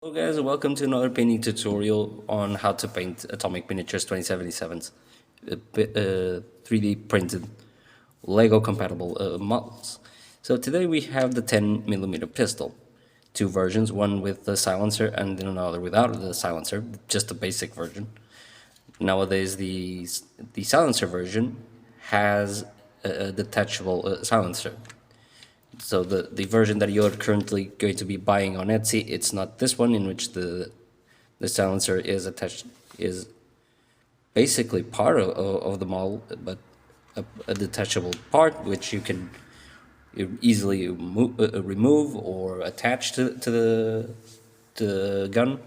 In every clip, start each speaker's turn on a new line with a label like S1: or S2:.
S1: Hello guys, and welcome to another painting tutorial on how to paint Atomic Miniatures 2077's 3D printed Lego compatible models. So today we have the 10mm pistol. Two versions, one with the silencer and then another without the silencer, just the basic version. Nowadays the silencer version has a detachable silencer. So the version that you're currently going to be buying on Etsy, it's not this one in which the silencer is attached, is basically part of the model, but a detachable part which you can easily remove or attach to the gun.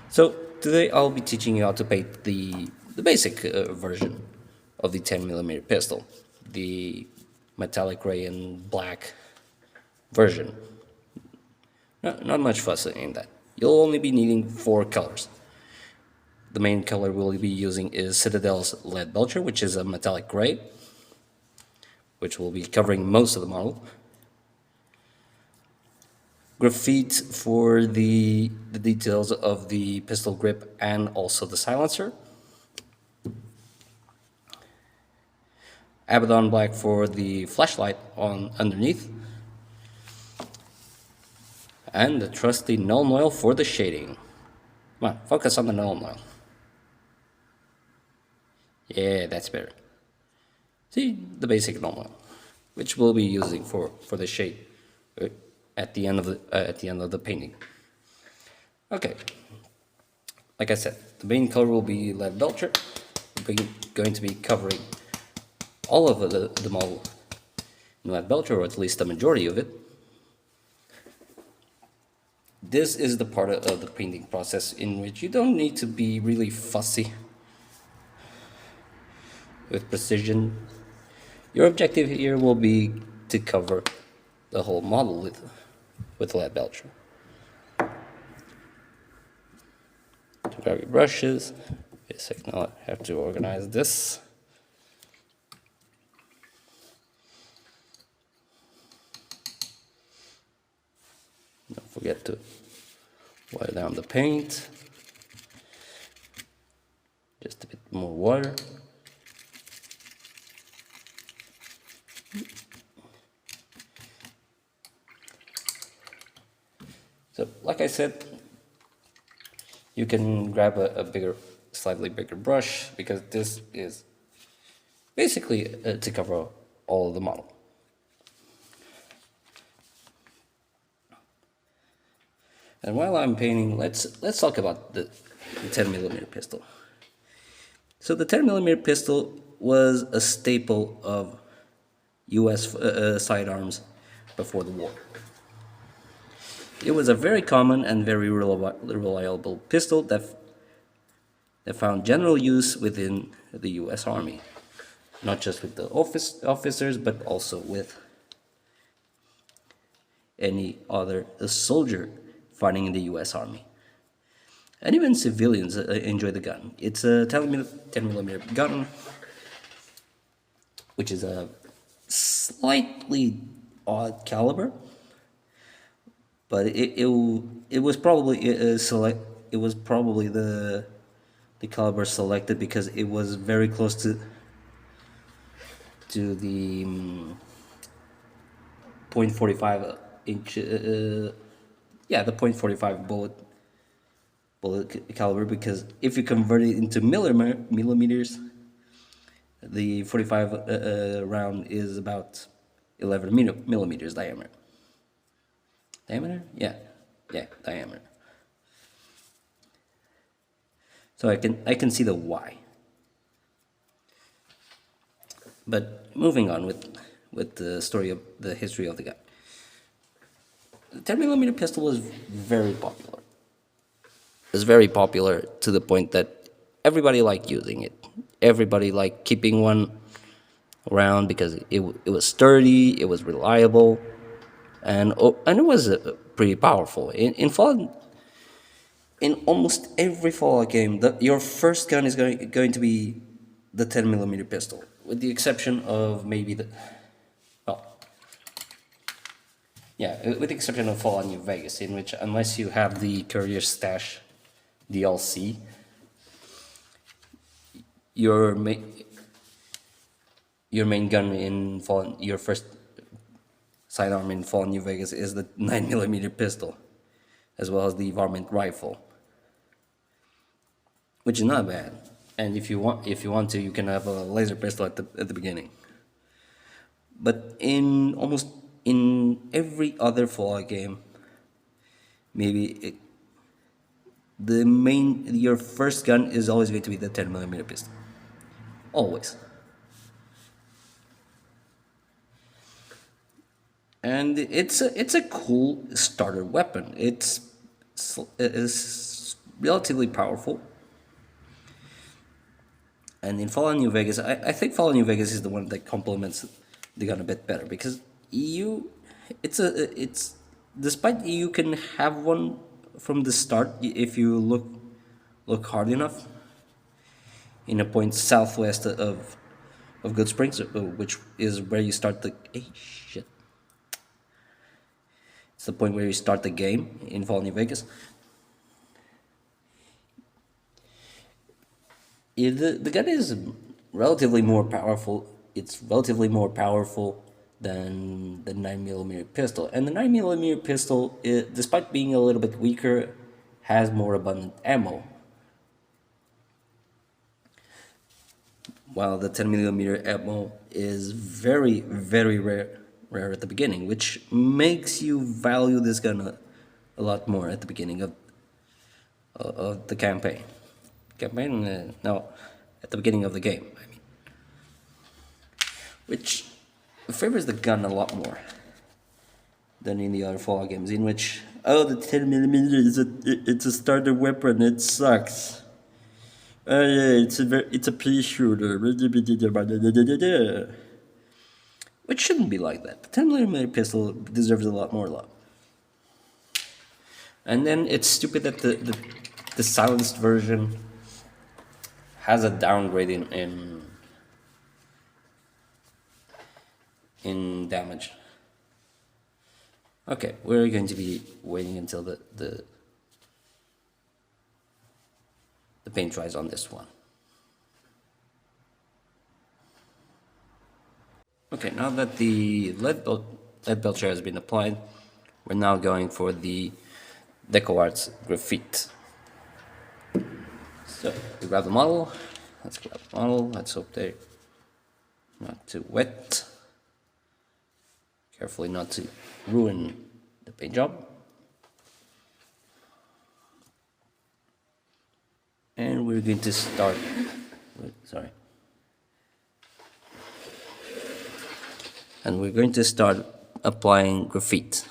S1: So today I'll be teaching you how to paint the basic version of the 10mm pistol, the metallic gray and black version. Not much fuss in that. You'll only be needing 4 colors. The main color we'll be using is Citadel's Lead Belcher, which is a metallic gray, which will be covering most of the model. Graphite for the details of the pistol grip and also the silencer. Abaddon Black for the flashlight on underneath. And the trusty Nuln Oil for the shading. Come on, focus on the Nuln Oil. Yeah, that's better. See, the basic Nuln Oil, which we'll be using for the shade at the end of the painting. Okay, like I said, the main color will be Lead Belcher. We're going to be covering all of the model in Lead Belcher, or at least the majority of it. This is the part of the painting process in which you don't need to be really fussy with precision. Your objective here will be to cover the whole model with Lead Belcher. To grab your brushes. Wait a second, now I have to organize this. Don't forget to water down the paint. Just a bit more water. So, like I said, you can grab a slightly bigger brush, because this is basically to cover all of the model. And while I'm painting, let's talk about the 10mm pistol. So the 10mm pistol was a staple of U.S. Sidearms before the war. It was a very common and very reliable pistol that found general use within the U.S. Army, not just with the officers, but also with any other soldier fighting in the U.S. Army. And even civilians enjoy the gun. It's a 10mm gun, which is a slightly odd caliber, but it was probably it was probably the caliber selected because it was very close to the .45 inch yeah, the .45 bullet caliber, because if you convert it into millimeters, the 45 round is about 11 millimeters diameter. Diameter? Yeah, diameter. So I can see the why. But moving on with the story of the history of the gun. The 10mm pistol was very popular. It was very popular to the point that everybody liked using it. Everybody liked keeping one around because it was sturdy, it was reliable, and it was pretty powerful. In almost every Fallout game, your first gun is going to be the 10mm pistol, with the exception of maybe the... Well, Yeah, with the exception of Fallout New Vegas, in which unless you have the Courier Stash DLC, your your main gun in Fallout, your first sidearm in Fallout New Vegas is the 9mm pistol, as well as the varmint rifle, which is not bad. And if you want to, you can have a laser pistol at the beginning. But in every other Fallout game, maybe your first gun is always going to be the 10mm pistol, always. And it's a cool starter weapon. It's relatively powerful. And in Fallout New Vegas, I think Fallout New Vegas is the one that complements the gun a bit better, because it's despite you can have one from the start if you look hard enough in a point southwest of Good Springs, which is where you start the shit. It's the point where you start the game in Fallout New Vegas. The gun is relatively more powerful. It's relatively more powerful than the 9mm pistol. And the 9mm pistol, despite being a little bit weaker, has more abundant ammo. While the 10mm ammo is very, very rare at the beginning, which makes you value this gun a lot more at the beginning of the campaign. No, at the beginning of the game, I mean. Which favors the gun a lot more than in the other Fallout games, in which, oh, the 10mm it's a starter weapon, it sucks. Oh yeah, it's a pea shooter. Which shouldn't be like that. The 10mm pistol deserves a lot more love. And then it's stupid that the silenced version has a downgrade in damage. Okay, we're going to be waiting until the paint dries on this one. Okay, now that the lead belcher has been applied, we're now going for the DecoArts Graphite. So we grab the model. Let's grab the model. Let's hope they're not too wet. Carefully not to ruin the paint job. And we're going to start. And we're going to start applying graphite.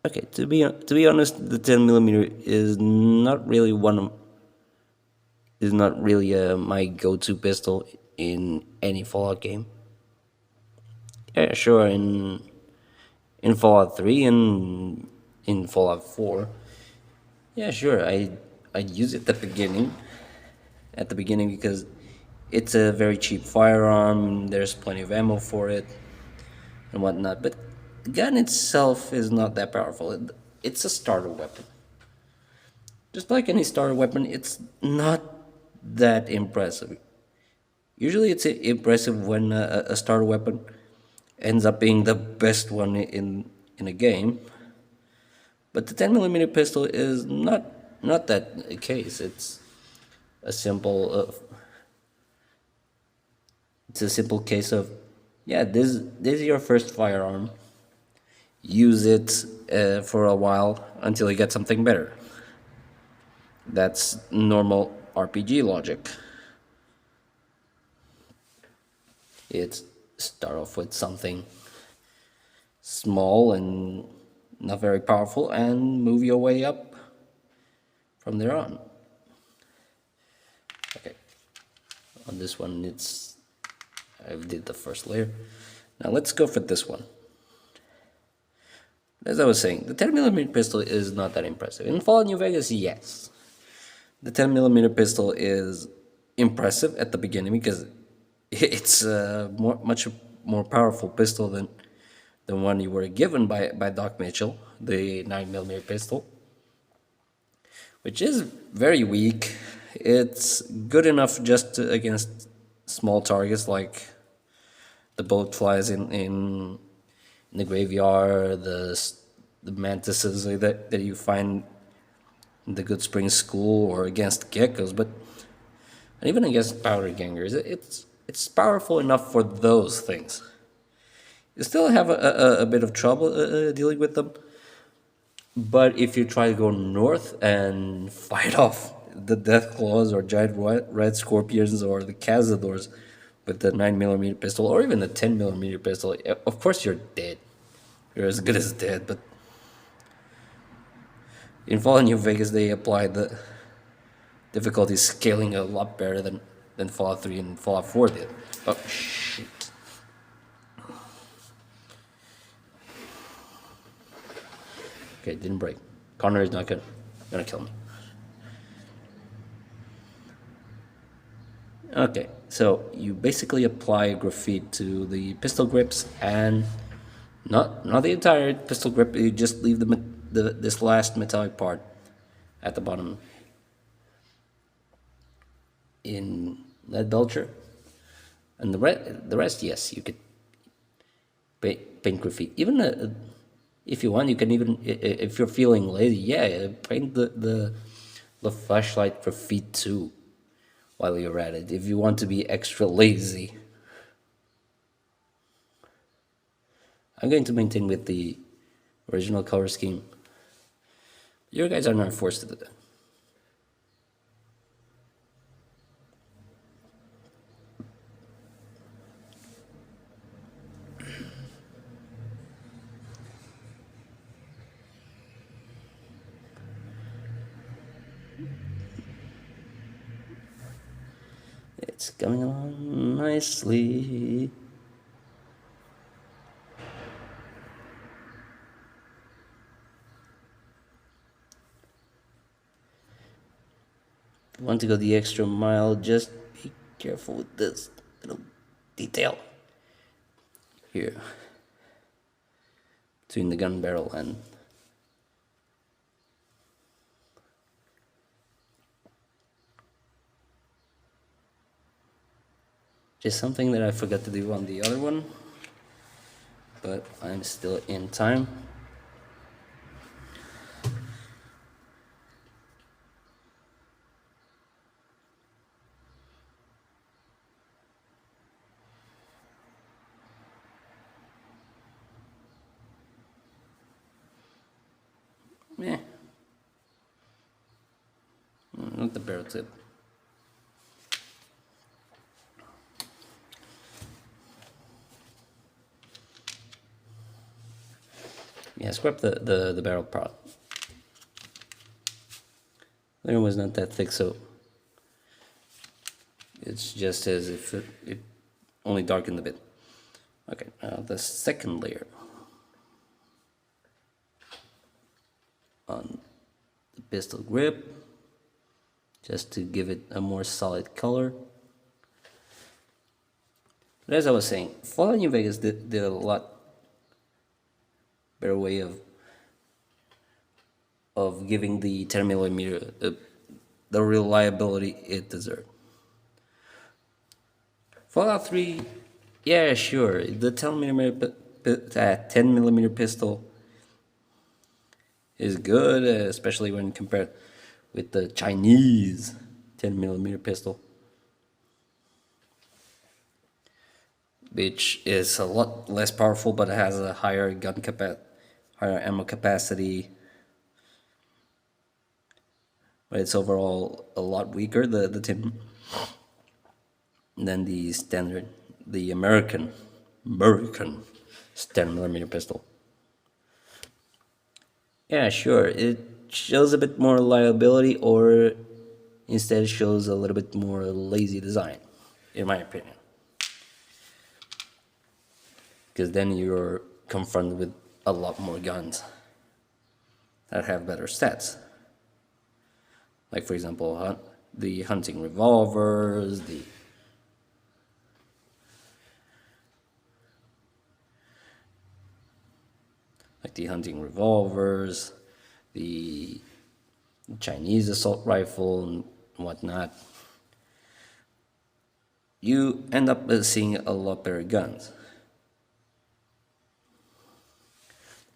S1: Okay, to be honest, the 10mm is not really my go-to pistol in any Fallout game. Yeah, sure, in Fallout 3 and in Fallout 4. Yeah, sure, I'd use it at the beginning because it's a very cheap firearm, there's plenty of ammo for it and whatnot, but the gun itself is not that powerful. It's a starter weapon. Just like any starter weapon, it's not that impressive. Usually it's impressive when a starter weapon ends up being the best one in a game. But the 10mm pistol is not that case. It's a simple case of, yeah, this is your first firearm. Use it for a while until you get something better. That's normal RPG logic. It's start off with something small and not very powerful and move your way up from there on. Okay, On this one, I did the first layer. Now let's go for this one. As I was saying, the 10mm pistol is not that impressive. In Fallout New Vegas, yes. The 10mm pistol is impressive at the beginning because it's a much more powerful pistol than the one you were given by Doc Mitchell, the 9mm pistol, which is very weak. It's good enough just against small targets like the bullet flies in the graveyard, the mantises that you find in the Goodsprings School, or against geckos, but even against powder gangers, it's powerful enough for those things. You still have a bit of trouble dealing with them, but if you try to go north and fight off the Deathclaws or giant red scorpions or the Cazadors with the 9mm pistol or even the 10mm pistol, of course you're dead. You're as good as dead. But in Fallout New Vegas, they applied the difficulty scaling a lot better than Fallout 3 and Fallout 4 did. Oh, shit. Okay, didn't break. Connor is not gonna kill me. Okay, so you basically apply graphite to the pistol grips, and not the entire pistol grip. You just leave this last metallic part at the bottom in lead belcher, and the rest, yes, you could paint graffiti. Even if you want, you can even, if you're feeling lazy, yeah, paint the flashlight graffiti too while you're at it, if you want to be extra lazy. I'm going to maintain with the original color scheme. You guys are not forced to do that. It's coming along nicely. If you want to go the extra mile, just be careful with this little detail here between the gun barrel and just something that I forgot to do on the other one, but I'm still in time. Yeah, not the barrel tip. Yeah, scrap the barrel part. The other was not that thick, so it's just as if it only darkened a bit. Okay, now the second layer on the pistol grip, just to give it a more solid color. But as I was saying, Fallout New Vegas did a lot better way of giving the 10mm the reliability it deserved. Fallout 3, yeah, sure, the 10mm pistol is good, especially when compared with the Chinese 10mm pistol, which is a lot less powerful but has a higher higher ammo capacity. But it's overall a lot weaker, the 10, than the standard, the American 10mm pistol. Yeah, sure, it shows a bit more reliability, or instead shows a little bit more lazy design. in my opinion. Because then you're confronted with a lot more guns that have better stats. Like, for example, the hunting revolvers, the Chinese assault rifle and whatnot. You end up seeing a lot better guns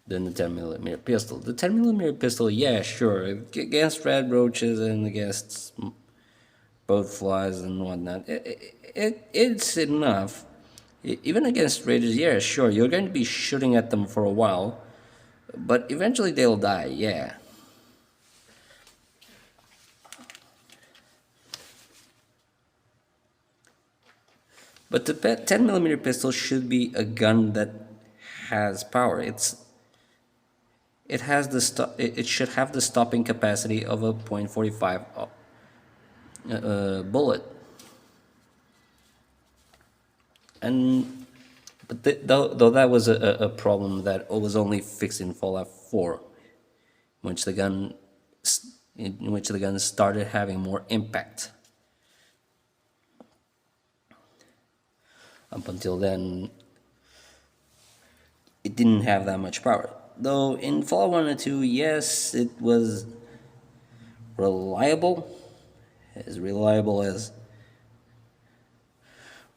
S1: than the 10mm pistol. The 10mm pistol, yeah, sure, against red roaches and against both flies and whatnot, it's enough. Even against raiders, yeah, sure, you're going to be shooting at them for a while, but eventually they'll die, yeah. But the 10mm pistol should be a gun that has power. It should have the stopping capacity of a .45 bullet. And though that was a problem that was only fixed in Fallout 4, in which the gun started having more impact. Up until then, it didn't have that much power. Though in Fallout 1 and 2, yes, it was reliable as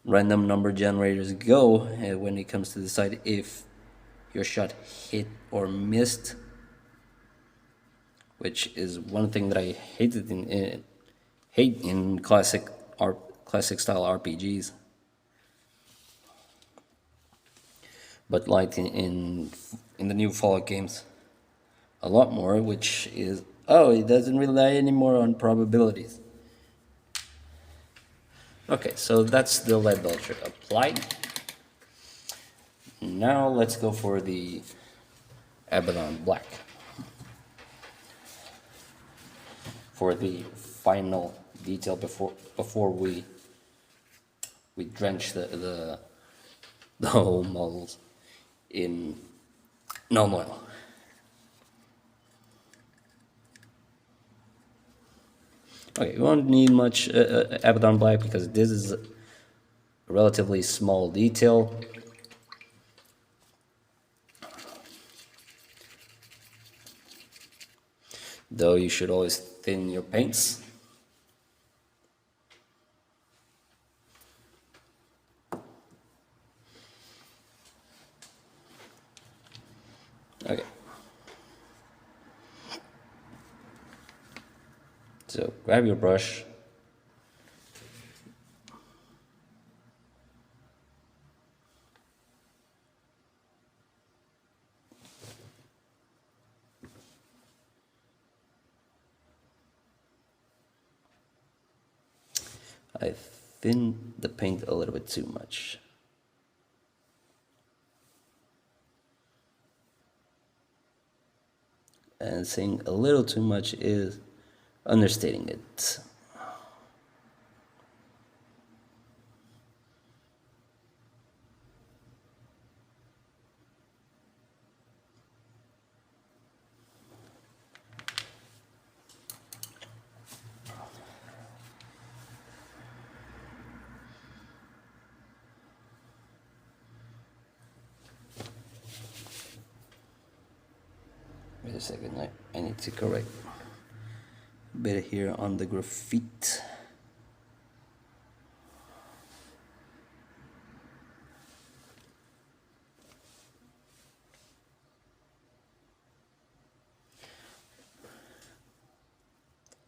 S1: random number generators go when it comes to decide if your shot hit or missed, which is one thing that I hate in classic style RPGs. But like in the new Fallout games, a lot more, which is, it doesn't rely anymore on probabilities. Okay, so that's the lead belcher applied. Now let's go for the Abaddon Black for the final detail before we drench the whole models in gnome oil. Okay, we won't need much Abaddon Black because this is a relatively small detail. Though you should always thin your paints. Okay. So grab your brush. I thinned the paint a little bit too much. And saying a little too much is understating it. Wait a second, I need to correct a bit here on the graffiti.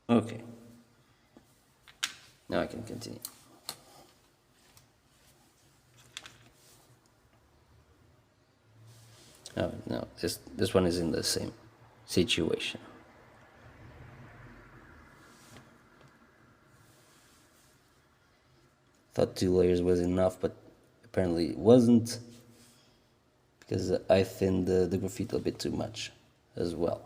S1: Okay, now I can continue. Oh, no, this one is in the same situation. Thought 2 layers was enough, but apparently it wasn't, because I thinned the graffiti a bit too much as well.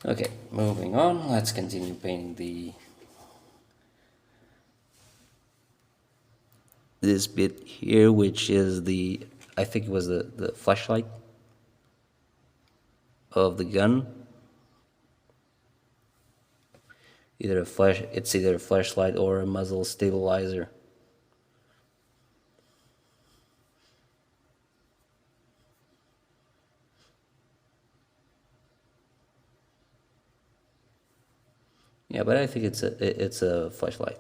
S1: Okay, moving on, let's continue painting this bit here, which is I think it was the flashlight of the gun. It's either a flashlight or a muzzle stabilizer. Yeah, but I think it's a flashlight.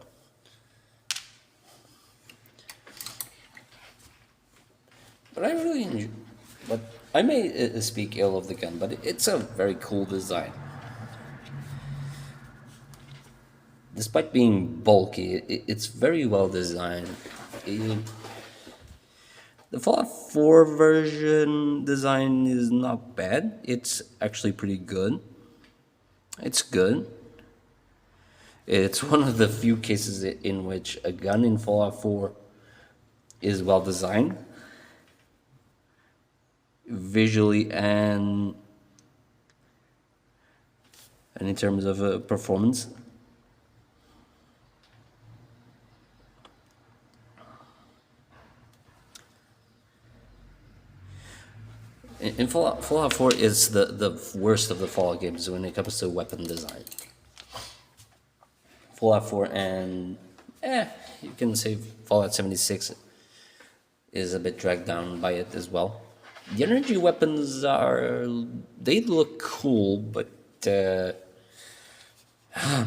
S1: But I really enjoy. But I may speak ill of the gun, but it's a very cool design. Despite being bulky, it's very well designed. The Fallout 4 version design is not bad. It's actually pretty good. It's good. It's one of the few cases in which a gun in Fallout 4 is well designed, visually and in terms of performance. In Fallout 4 is the worst of the Fallout games when it comes to weapon design. Fallout 4 and you can say Fallout 76 is a bit dragged down by it as well. The energy weapons they look cool, but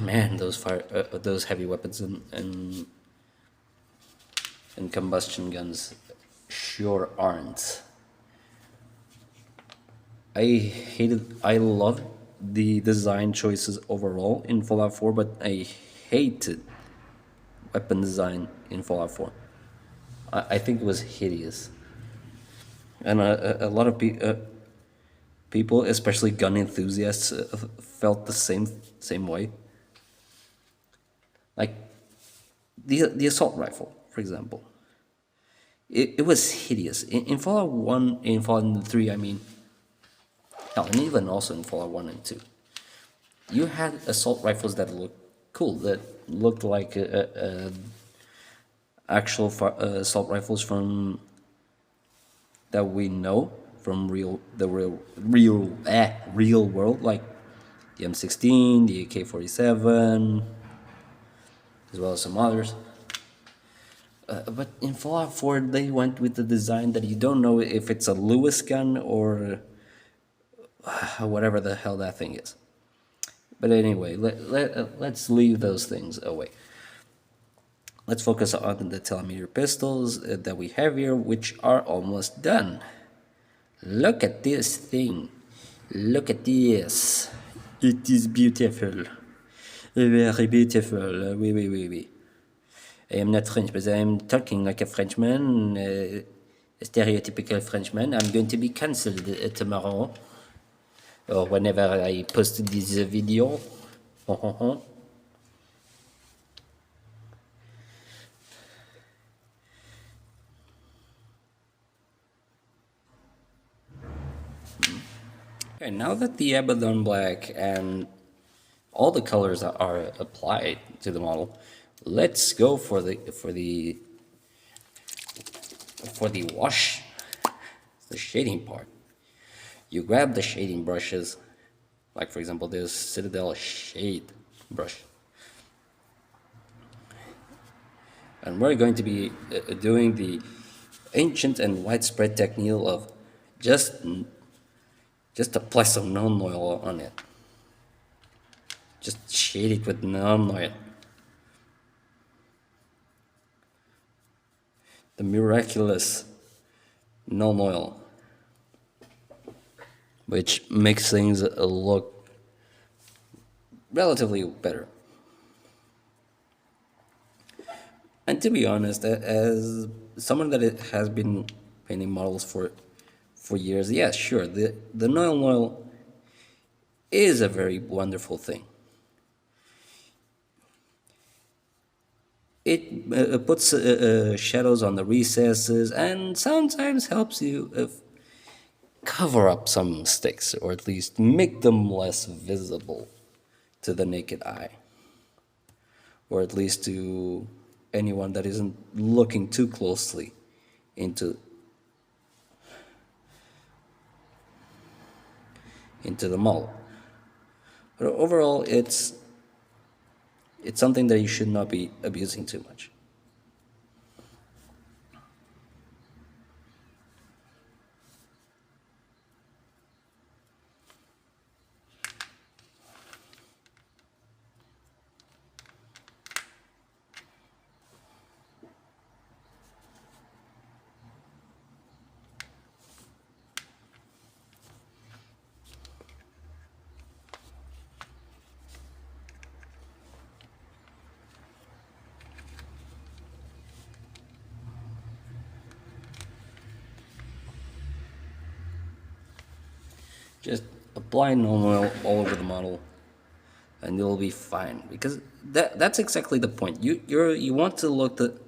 S1: man, those heavy weapons and combustion guns sure aren't. I love the design choices overall in Fallout 4, but I hated weapon design in Fallout 4. I think it was hideous. And a lot of people, especially gun enthusiasts, felt the same way. Like the assault rifle, for example. It was hideous. In Fallout 1, in Fallout 3, I mean, hell, and even also in Fallout 1 and 2. You had assault rifles that looked cool, that looked like actual assault rifles from that we know from the real world, like the M16, the AK-47, as well as some others. But in Fallout 4, they went with the design that you don't know if it's a Lewis gun or whatever the hell that thing is. But anyway, let's leave those things away. Let's focus on the telemeter pistols that we have here, which are almost done. Look at this thing. Look at this. It is beautiful. Very beautiful. Oui. I am not French, but I am talking like a Frenchman, a stereotypical Frenchman. I'm going to be cancelled tomorrow, or whenever I post this video. Okay, now that the Abaddon Black and all the colors are applied to the model, let's go for the wash, the shading part. You grab the shading brushes, like for example this Citadel shade brush, and we're going to be doing the ancient and widespread technique of just apply some neon oil on it. Just shade it with neon oil. The miraculous neon oil, which makes things look relatively better. And to be honest, as someone that has been painting models for years, yeah, sure, the neon oil is a very wonderful thing. It puts shadows on the recesses and sometimes helps you cover up some mistakes, or at least make them less visible to the naked eye, or at least to anyone that isn't looking too closely into the model. But overall, it's something that you should not be abusing too much. Just apply normal all over the model, and you'll be fine. Because that's exactly the point. You want to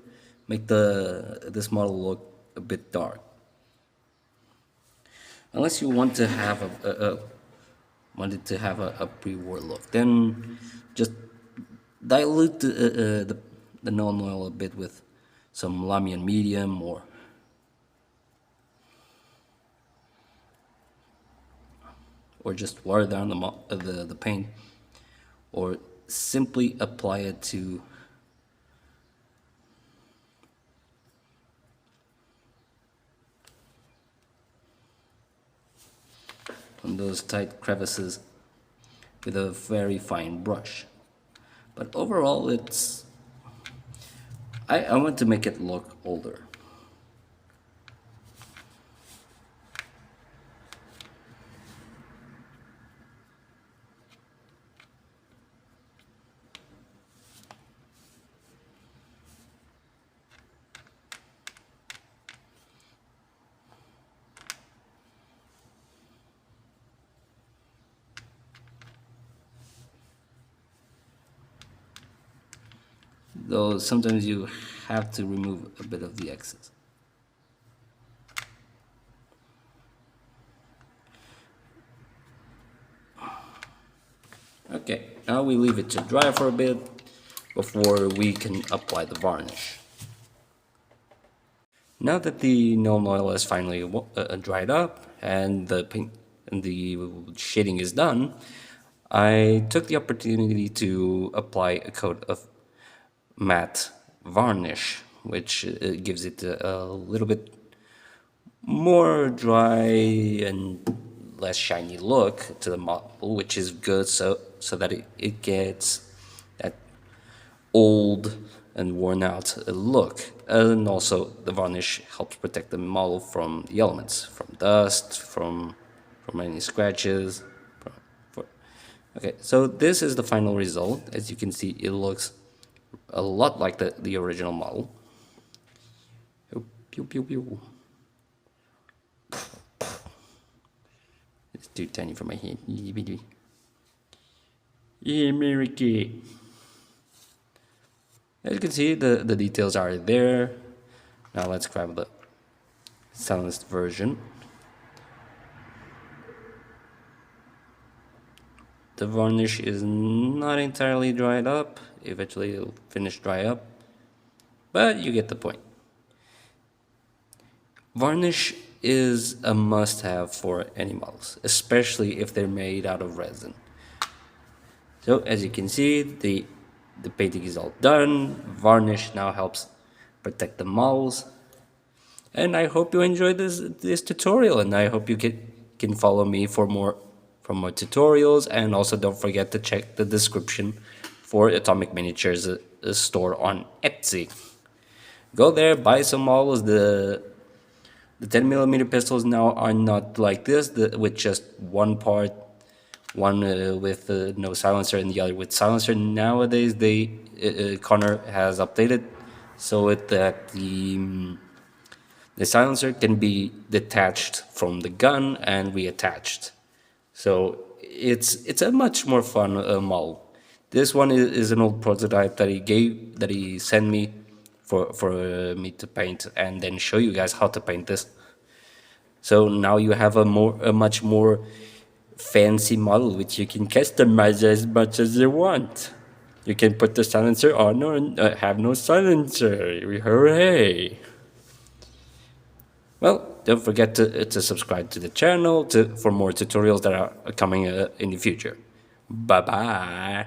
S1: make this model look a bit dark. Unless you want to have a pre-war look, then just dilute the Nuln Oil a bit with some Lahmian medium, or just water down the paint, or simply apply it to on those tight crevices with a very fine brush. But overall, I want to make it look older. Though sometimes you have to remove a bit of the excess. Okay, now we leave it to dry for a bit before we can apply the varnish. Now that the Nuln Oil is finally dried up and the paint and the shading is done, I took the opportunity to apply a coat of matte varnish, which gives it a little bit more dry and less shiny look to the model, which is good, so that it gets that old and worn out look. And also the varnish helps protect the model from the elements, from dust, from any scratches. Okay, so this is the final result. As you can see, it looks a lot like the original model. Pew, pew, pew. It's too tiny for my hand. Yeah, America. As you can see, the details are there. Now let's grab the silenced version. The varnish is not entirely dried up. Eventually it'll finish dry up, but you get the point. Varnish is a must-have for any models, especially if they're made out of resin. So as you can see, the painting is all done. Varnish now helps protect the models. And I hope you enjoyed this tutorial, and I hope you can follow me for more tutorials, and also don't forget to check the description for Atomic Miniatures store on Etsy. Go there, buy some models. The 10mm pistols now are not like this, with just one part, one with no silencer and the other with silencer. Nowadays, Connor has updated so that the silencer can be detached from the gun and reattached. So it's a much more fun model. This one is an old prototype that he sent me for me to paint and then show you guys how to paint this. So now you have a much more fancy model which you can customize as much as you want. You can put the silencer on or have no silencer. Hooray! Well, don't forget to subscribe to the channel for more tutorials that are coming in the future. Bye bye.